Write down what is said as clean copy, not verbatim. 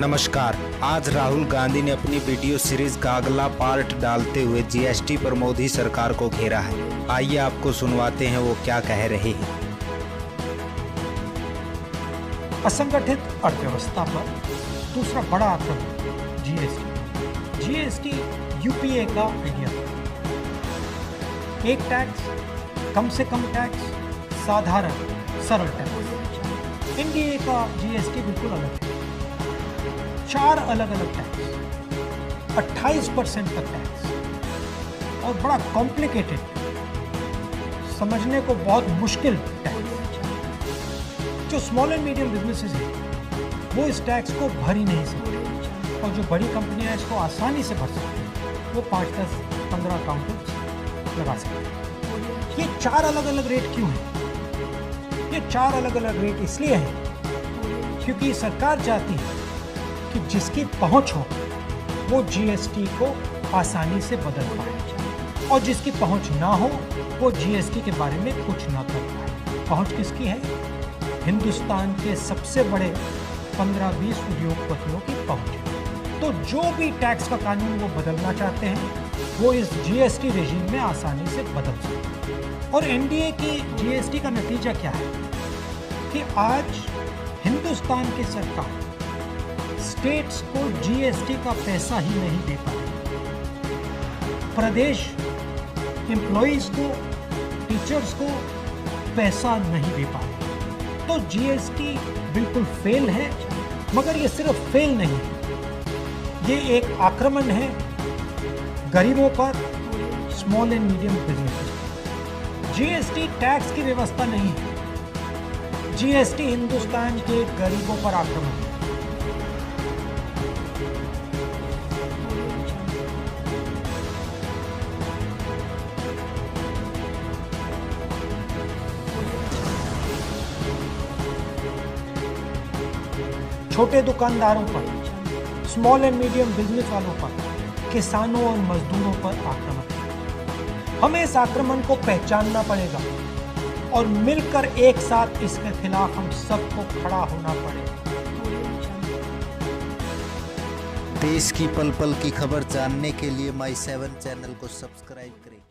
नमस्कार। आज राहुल गांधी ने अपनी वीडियो सीरीज का अगला पार्ट डालते हुए जीएसटी पर मोदी सरकार को घेरा है। आइए आपको सुनवाते हैं वो क्या कह रहे हैं। असंगठित अर्थव्यवस्था पर दूसरा बड़ा आक्रमण जीएसटी। जीएसटी यूपीए का आइडिया था। एक टैक्स, कम से कम टैक्स, साधारण सरल टैक्स। एनडीए का जीएसटी बिल्कुल अलग है। 4 अलग अलग टैक्स, 28% तक टैक्स और बड़ा कॉम्प्लिकेटेड, समझने को बहुत मुश्किल टैक्स। जो स्मॉल एंड मीडियम बिजनेसेस हैं वो इस टैक्स को भर ही नहीं सकते और जो बड़ी कंपनियां इसको आसानी से भर सकती हैं वो 5, 10, 15 अकाउंटेंट्स लगा सकते हैं। ये 4 अलग अलग रेट क्यों हैं? ये 4 अलग अलग रेट इसलिए हैं क्योंकि सरकार चाहती है कि जिसकी पहुंच हो वो जीएसटी को आसानी से बदल पाए और जिसकी पहुंच ना हो वो जीएसटी के बारे में कुछ ना कर पाए। पहुंच किसकी है? हिंदुस्तान के सबसे बड़े 15-20 उद्योगपतियों की पहुंच है। तो जो भी टैक्स का कानून वो बदलना चाहते हैं वो इस जीएसटी रेजिम में आसानी से बदल सकते हैं। और एनडीए की जीएसटी का नतीजा क्या है कि आज हिंदुस्तान की सरकार स्टेट्स को जीएसटी का पैसा ही नहीं दे पाती। प्रदेश एम्प्लॉइज को, टीचर्स को पैसा नहीं दे पाते। तो जीएसटी बिल्कुल फेल है, मगर ये सिर्फ फेल नहीं है, ये एक आक्रमण है गरीबों पर, small and medium businesses. GST tax की व्यवस्था नहीं है, जीएसटी हिंदुस्तान के गरीबों पर आक्रमण है। छोटे दुकानदारों पर, स्मॉल एंड मीडियम बिजनेस वालों पर, किसानों और मजदूरों पर आक्रमण है। हमें इस आक्रमण को पहचानना पड़ेगा और मिलकर एक साथ इसके खिलाफ हम सबको खड़ा होना पड़ेगा। देश की पल पल की खबर जानने के लिए My7 चैनल को सब्सक्राइब करें।